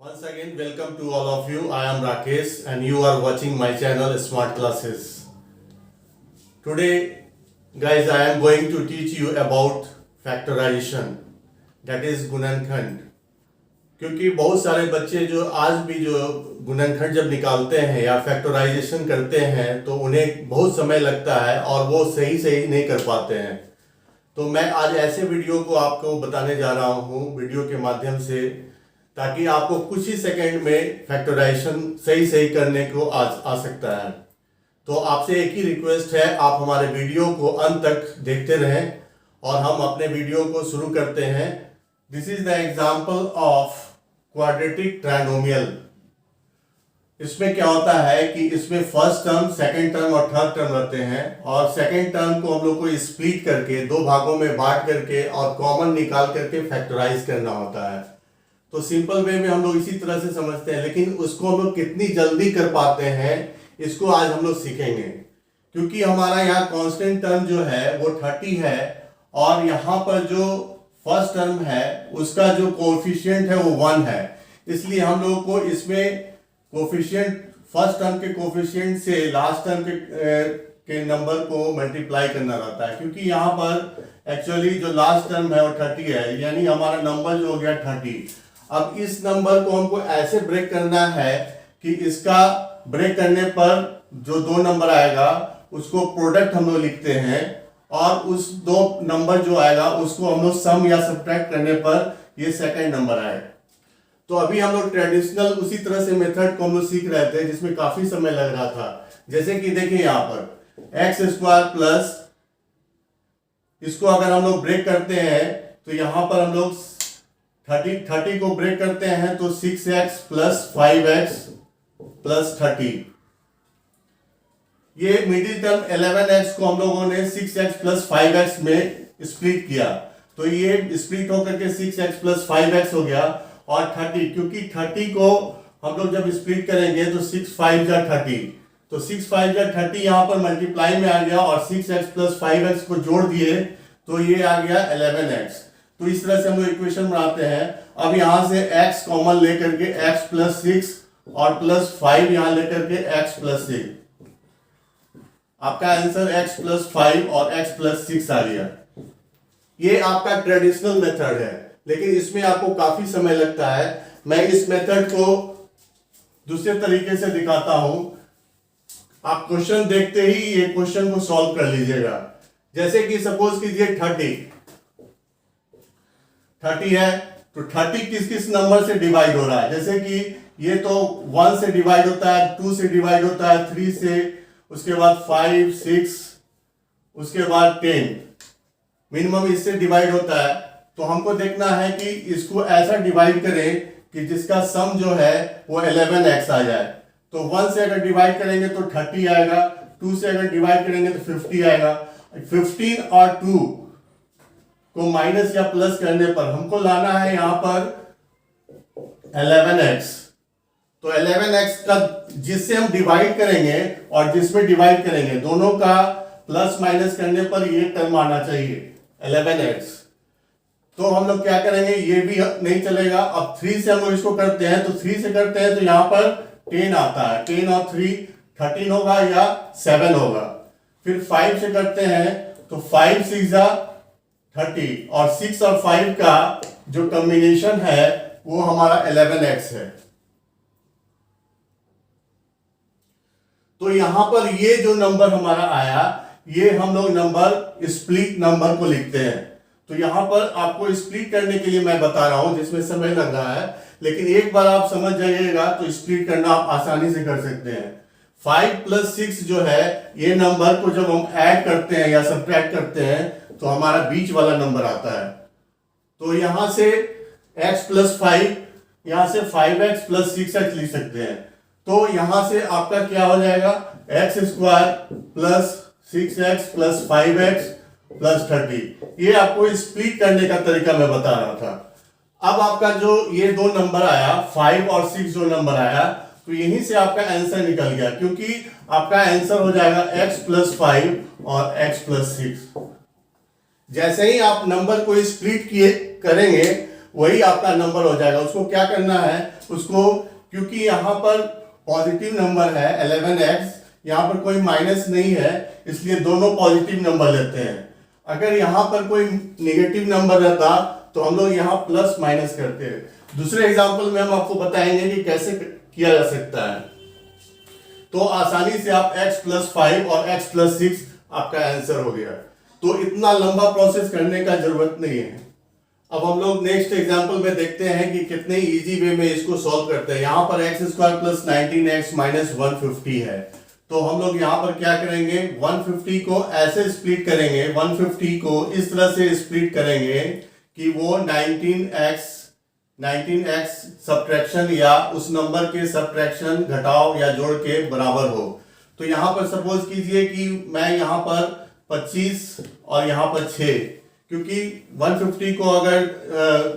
Once again, welcome to all of you. I am Rakesh and you are watching my channel Smart Classes. Today, guys, I am going to teach you about factorization, that is गुणनखंड. क्योंकि बहुत सारे बच्चे जो आज भी जो गुणनखंड जब निकालते हैं या फैक्टराइजेशन करते हैं तो उन्हें बहुत समय लगता है और वो सही नहीं कर पाते हैं. तो मैं आज ऐसे वीडियो को आपको बताने जा रहा हूँ वीडियो के माध्यम से, ताकि आपको कुछ ही सेकंड में फैक्टराइजेशन सही करने को आ सकता है. तो आपसे एक ही रिक्वेस्ट है, आप हमारे वीडियो को अंत तक देखते रहें और हम अपने वीडियो को शुरू करते हैं. This is the example of quadratic trinomial. इसमें क्या होता है कि इसमें फर्स्ट टर्म, सेकंड टर्म और थर्ड टर्म रहते हैं और सेकंड टर्म को हम लोग को स्प्लिट करके दो भागों में बांट करके और कॉमन निकाल करके फैक्टराइज करना होता है. तो सिंपल वे में हम लोग इसी तरह से समझते हैं, लेकिन उसको हम लोग कितनी जल्दी कर पाते हैं इसको आज हम लोग सीखेंगे. क्योंकि हमारा यहाँ कांस्टेंट टर्म जो है वो 30 है और यहाँ पर जो फर्स्ट टर्म है उसका जो कोएफिशिएंट है वो 1 है. इसलिए हम लोग को इसमें कोएफिशिएंट, फर्स्ट टर्म के कोएफिशिएंट से लास्ट टर्म के नंबर को मल्टीप्लाई करना रहता है. क्योंकि यहाँ पर एक्चुअली जो लास्ट टर्म है वो 30 है, यानी हमारा नंबर जो हो गया 30. अब इस नंबर को हमको ऐसे ब्रेक करना है कि इसका ब्रेक करने पर जो दो नंबर आएगा उसको प्रोडक्ट हम लोग लिखते हैं और उस दो नंबर जो आएगा उसको हम लोग सम या सब्ट्रैक्ट करने पर ये सेकंड नंबर आएगा. तो अभी हम लोग ट्रेडिशनल उसी तरह से मेथड को हम लोग सीख रहे थे जिसमें काफी समय लग रहा था. जैसे कि देखिए यहाँ पर एक्स स्क्वायर प्लस, इसको अगर हम लोग ब्रेक करते हैं तो यहाँ पर हम लोग 30 को ब्रेक करते हैं तो 6x प्लस 5x प्लस 30. ये मिडिल टर्म 11x को हम लोगों ने 6x प्लस 5x में स्प्लिट किया तो ये स्प्लिट होकर के 6x प्लस 5x हो गया. और 30, क्योंकि 30 को हम लोग जब स्प्लिट करेंगे तो 6 5 जा 30, तो 6 5 जा 30 यहाँ पर मल्टीप्लाई में आ गया और 6x प्लस 5x को जोड़ दिए तो ये आ गया 11x. तो इस तरह से हम लोग इक्वेशन बनाते हैं. अब यहां से x कॉमन लेकर के x प्लस 6 और प्लस 5 यहां लेकर के x प्लस 6. आपका आंसर x प्लस 5 और x प्लस 6 आ गया. ये आपका ट्रेडिशनल मेथड है, लेकिन इसमें आपको काफी समय लगता है. मैं इस मेथड को दूसरे तरीके से दिखाता हूं. आप क्वेश्चन देखते ही ये क्वेश्चन को सॉल्व कर लीजिएगा. जैसे कि सपोज कीजिए 30 है तो 30 किस किस नंबर से डिवाइड हो रहा है. जैसे कि ये तो 1 से डिवाइड होता है, 2 से डिवाइड होता है, 3 से, उसके बाद 5 6, उसके बाद 10, मिनिमम इससे डिवाइड होता है. तो हमको देखना है कि इसको ऐसा डिवाइड करें कि जिसका सम जो है वो 11x आ जाए. तो 1 से अगर डिवाइड करेंगे तो 30 आएगा, 2 से अगर डिवाइड करेंगे तो 50 आएगा. 15 और 2 को माइनस या प्लस करने पर हमको लाना है यहां पर 11x. तो 11x का जिससे हम डिवाइड करेंगे और जिसमें डिवाइड करेंगे दोनों का प्लस माइनस करने पर ये टर्म आना चाहिए 11x. तो हम लोग क्या करेंगे, ये भी नहीं चलेगा. अब 3 से हम लोग इसको करते हैं तो 3 से करते हैं तो यहां पर 10 आता है. 10 और 3 13 होगा या 7 होगा. फिर 5 से करते हैं तो 5 6 जा 30 और 6 और 5 का जो कॉम्बिनेशन है वो हमारा 11x है. तो यहां पर ये जो नंबर हमारा आया ये हम लोग नंबर स्प्लिट नंबर को लिखते हैं. तो यहां पर आपको स्प्लिट करने के लिए मैं बता रहा हूं जिसमें समय लग रहा है, लेकिन एक बार आप समझ जाइएगा तो स्प्लिट करना आप आसानी से कर सकते हैं. 5 प्लस 6 जो है ये नंबर को जब हम ऐड करते हैं या सब्ट्रैक्ट करते हैं तो हमारा बीच वाला नंबर आता है. तो यहां से x प्लस 5, यहां से 5x प्लस 6x लिख सकते हैं. तो यहां से आपका क्या हो जाएगा, x square plus 6x plus 5x plus 30. ये आपको स्प्लिट करने का तरीका मैं बता रहा था. अब आपका जो ये दो नंबर आया 5 और 6 जो नंबर आया तो यहीं से आपका आंसर निकल गया, क्योंकि आपका आंसर हो जाएगा x प्लस 5 और x प्लस 6. जैसे ही आप नंबर को स्प्लिट किए करेंगे वही आपका नंबर हो जाएगा। उसको क्या करना है, उसको, क्योंकि यहाँ पर पॉजिटिव नंबर है 11x, यहाँ पर कोई माइनस नहीं है, इसलिए दोनों पॉजिटिव नंबर लेते हैं। अगर यहाँ पर कोई नेगेटिव नंबर रहता तो हम लोग यहाँ प्लस माइनस करते हैं। दूसरे एग्जाम्पल में हम आपको बताएंगे कि कैसे किया जा सकता है। तो आसानी से आप x + 5 और x + 6 आपका आंसर हो गया। तो इतना लंबा प्रोसेस करने का जरूरत नहीं है। अब हम लोग नेक्स्ट एग्जांपल में देखते हैं कि कितने इजी वे में इसको सॉल्व करते हैं। यहाँ पर x² + 19x - 150 है, तो हम लोग यहाँ पर क्या करेंगे, 150 को ऐसे स्प्लिट करेंगे, 150 को इस तरह से स्प्लिट करेंगे कि वो 19x सब्ट्रैक्शन या उस नंबर के सब्ट्रैक्शन, घटाव या जोड़ के बराबर हो। तो यहाँ पर सपोज कीजिए कि मैं यहाँ पर 25 और यहाँ पर 6, क्योंकि 150 को अगर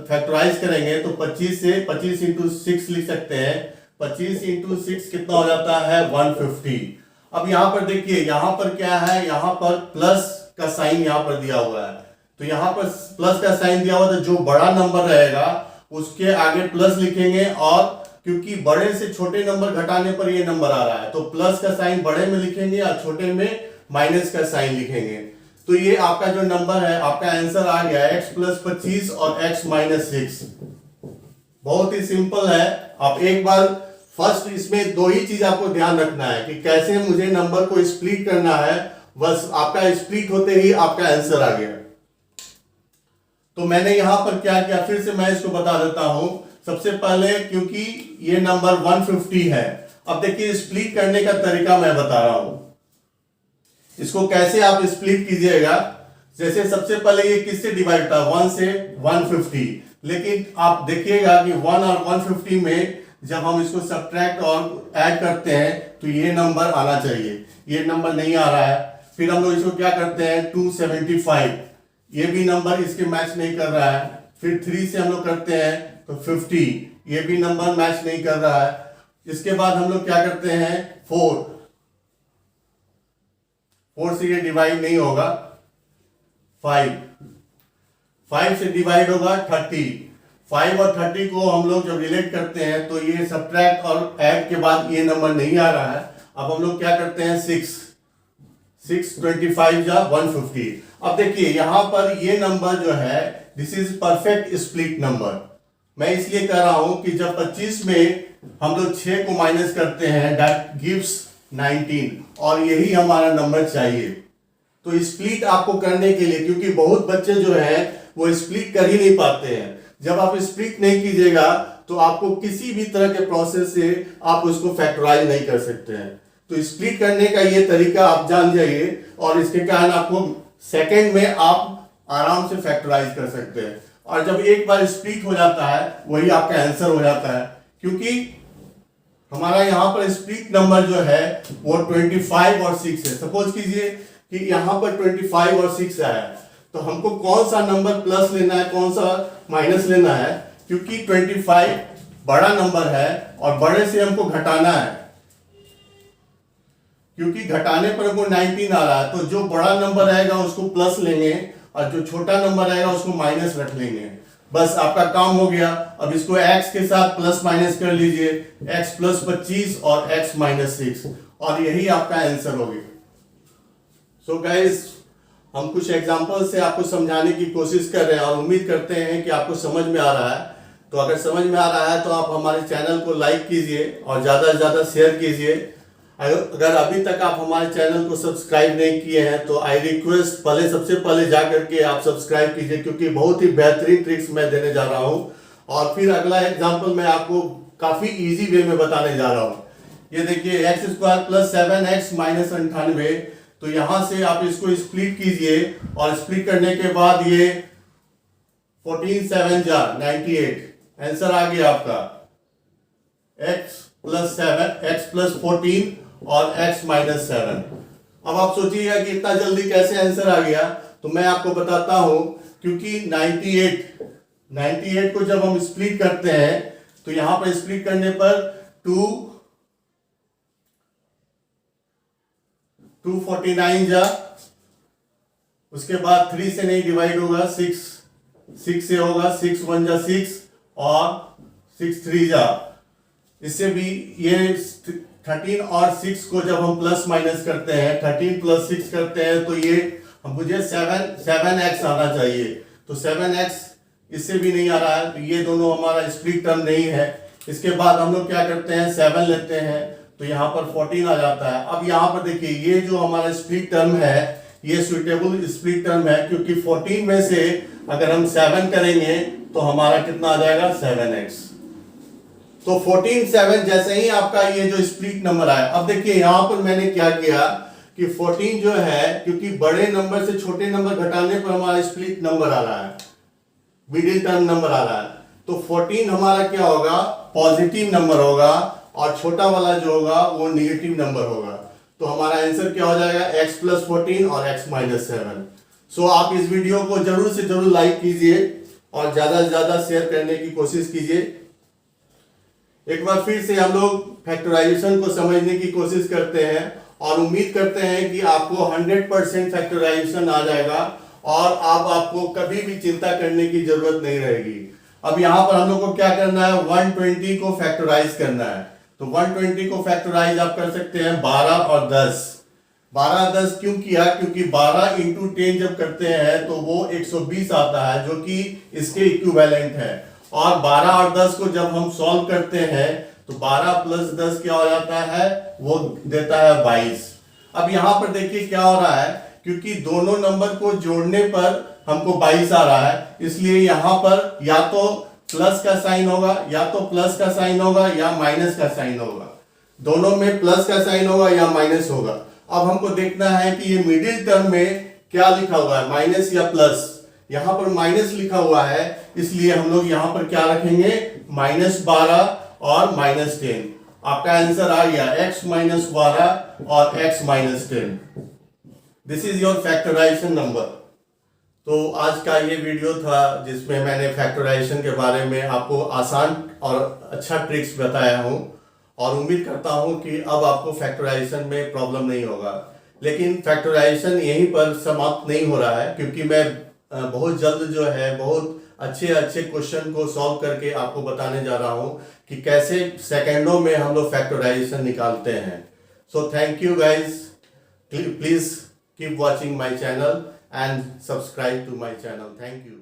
फैक्टराइज करेंगे तो 25 से 25 × 6 लिख सकते हैं। 25 × 6 कितना हो जाता है, 150। अब यहाँ पर देखिए, यहाँ पर क्या है, यहाँ पर प्लस का साइन यहाँ पर दिया हुआ है। तो यहाँ पर प्लस का साइन दिया हुआ, तो जो बड़ा नंबर रहेगा उसके आगे प्लस लिखेंगे, और क्योंकि बड़े से छोटे नंबर घटाने पर ये नंबर आ रहा है, तो प्लस का साइन बड़े में लिखेंगे और छोटे में माइनस का साइन लिखेंगे। तो ये आपका जो नंबर है, आपका आंसर आ गया x + 25 और x - 6। बहुत ही सिंपल है। आप एक बार फर्स्ट इसमें दो ही चीज आपको ध्यान रखना है कि कैसे मुझे नंबर को स्प्लिट करना है, बस आपका स्प्लिट होते ही आपका आंसर आ गया। तो मैंने यहां पर क्या किया, फिर से मैं इसको बता देता हूं। सबसे पहले, क्योंकि ये नंबर 150 है, अब देखिए स्प्लिट करने का तरीका मैं बता रहा हूं। इसको कैसे आप स्प्लिट कीजिएगा, जैसे सबसे पहले ये किससे डिवाइड था, 1 से 150, लेकिन आप देखिएगा कि 1 और 150 में जब हम इसको सब्ट्रैक्ट और ऐड करते हैं तो ये नंबर आना चाहिए, ये नंबर नहीं आ रहा है। फिर हम लोग इसको क्या करते हैं, 275, ये भी नंबर इसके मैच नहीं कर रहा है। फिर 3 से हम लोग करते हैं तो 50, ये भी नंबर मैच नहीं कर रहा है। इसके बाद हम लोग क्या करते हैं, 4 से ये डिवाइड नहीं होगा, 5 से डिवाइड होगा 30। 5 और 30 को हम लोग जब रिलेट करते हैं तो ये सब्ट्रैक्ट और ऐड के बाद ये नंबर नहीं आ रहा है। अब हम लोग क्या करते हैं, 6 25 × 150। अब देखिए यहां पर ये नंबर जो है, this is perfect split number. मैं इसलिए कह रहा हूं कि जब 25 में हम लोग 6 को माइनस करते हैं, दैट गिव्स 19, और यही हमारा नंबर चाहिए। तो स्प्लिट आपको करने के लिए, क्योंकि बहुत बच्चे जो है वो स्प्लिट कर ही नहीं पाते हैं, जब आप स्प्लिट नहीं कीजिएगा तो आपको किसी भी तरह के प्रोसेस से आप उसको फैक्टराइज नहीं कर सकते हैं। तो स्प्लिट करने का ये तरीका आप जान जाइए, और इसके कारण आपको सेकंड में आप आराम से फैक्टराइज कर सकते हैं। और जब एक बार स्प्लिट हो जाता है वही आपका आंसर हो जाता है, क्योंकि हमारा यहाँ पर स्प्लिट नंबर जो है वो 25 और 6 है। सपोज कीजिए कि यहाँ पर 25 और 6 आया, तो हमको कौन सा नंबर प्लस लेना है, कौन सा माइनस लेना है, क्योंकि 25 बड़ा नंबर है और बड़े से हमको घटाना है, क्योंकि घटाने पर हमको 19 आ रहा है। तो जो बड़ा नंबर आएगा उसको प्लस लेंगे और जो छोटा नंबर आएगा उसको माइनस रख लेंगे, बस आपका काम हो गया। अब इसको x के साथ प्लस माइनस कर लीजिए, x + 25 और x - 6, और यही आपका आंसर हो गया। सो गाइस, हम कुछ एग्जांपल से आपको समझाने की कोशिश कर रहे हैं और उम्मीद करते हैं कि आपको समझ में आ रहा है। तो अगर समझ में आ रहा है तो आप हमारे चैनल को लाइक कीजिए और ज़्यादा से ज़्यादा शेयर कीजिए। अगर अभी तक आप हमारे चैनल को सब्सक्राइब नहीं किए हैं तो आई रिक्वेस्ट, सबसे पहले जा करके आप सब्सक्राइब कीजिए, क्योंकि बहुत ही बेहतरीन ट्रिक्स मैं देने जा रहा हूँ। और फिर अगला एग्जाम्पल मैं आपको काफ़ी ईजी वे में बताने जा रहा हूँ। ये देखिए, x² + 7x - 98, तो यहां से आप इसको स्प्लिट कीजिए, और स्प्लिट करने के बाद ये 14 7 जा 98, आंसर आ गया आपका x + 7, x + 14 और x - 7। अब आप सोचिएगा कि इतना जल्दी कैसे आंसर आ गया, तो मैं आपको बताता हूं। क्योंकि 98 को जब हम स्प्लिट करते हैं तो यहां पर स्प्लिट करने पर 249 जा, उसके बाद 3 से नहीं डिवाइड होगा, 6 6 से होगा, 6 1 जा 6 और 6 3 जा, इससे भी ये 13 और 6 को जब हम प्लस माइनस करते हैं, 13 प्लस 6 करते हैं तो ये मुझे 7x आना चाहिए, तो 7x इससे भी नहीं आ रहा है, तो ये दोनों हमारा स्प्लिट टर्म नहीं है। इसके बाद हम लोग क्या करते हैं, 7 लेते हैं तो यहाँ पर 14 आ जाता है। अब यहाँ पर देखिए ये जो हमारा स्प्लिट टर्म है ये सुइटेबल स्प्लिट टर्म है, क्योंकि 14 में से अगर हम 7 करेंगे तो हमारा कितना आ जाएगा, 7x। तो 14 7 जैसे ही आपका ये जो स्प्लिट नंबर आया, अब देखिए यहाँ पर मैंने क्या किया कि 14 जो है, क्योंकि बड़े नंबर से छोटे नंबर घटाने पर हमारा स्प्लिट नंबर आ रहा है, मिडिल टर्म नंबर आ रहा है, तो 14 हमारा क्या होगा, पॉजिटिव नंबर होगा और छोटा वाला जो होगा वो निगेटिव नंबर होगा। तो हमारा आंसर क्या हो जाएगा, x + 14 और x - 7। सो आप इस वीडियो को जरूर से जरूर लाइक कीजिए और ज्यादा से ज्यादा शेयर करने की कोशिश कीजिए। एक बार फिर से हम लोग फैक्टराइजेशन को समझने की कोशिश करते हैं और उम्मीद करते हैं कि आपको 100% फैक्टराइजेशन आ जाएगा और आपको कभी भी चिंता करने की जरूरत नहीं रहेगी। अब यहाँ पर हम लोग को क्या करना है, 120 को फैक्टराइज करना है। तो 120 को फैक्टराइज आप कर सकते हैं 12 और 10। 12 10 क्यों किया, क्योंकि 12 इंटू 10 जब करते हैं तो वो 120 आता है, जो कि इसके इक्विवेलेंट है। और 12 और 10 को जब हम सॉल्व करते हैं तो 12 + 10 क्या हो जाता है, वो देता है 22। अब यहाँ पर देखिए क्या हो रहा है, क्योंकि दोनों नंबर को जोड़ने पर हमको 22 आ रहा है, इसलिए यहाँ पर या तो प्लस का साइन होगा, या तो प्लस का साइन होगा या माइनस का साइन होगा। दोनों में प्लस का साइन होगा या माइनस होगा। अब हमको देखना है कि ये मिडिल टर्म में क्या लिखा हुआ है, माइनस या प्लस। यहाँ पर माइनस लिखा हुआ है, इसलिए हम लोग यहाँ पर क्या रखेंगे, -12 और -10। आपका आंसर आ गया x - 12 और x - 10। This is your factorisation number. तो आज का ये वीडियो था जिसमें मैंने फैक्टराइजेशन के बारे में आपको आसान और अच्छा ट्रिक्स बताया हूँ और उम्मीद करता हूँ कि अब आपको फैक्टराइजेशन में प्रॉब्लम नहीं होगा। लेकिन फैक्टराइजेशन यहीं पर समाप्त नहीं हो रहा है, क्योंकि मैं बहुत जल्द जो है बहुत अच्छे अच्छे क्वेश्चन को सॉल्व करके आपको बताने जा रहा हूँ कि कैसे सेकेंडों में हम लोग फैक्टराइजेशन निकालते हैं। So thank you guys, please keep watching my channel and subscribe to my channel. Thank you.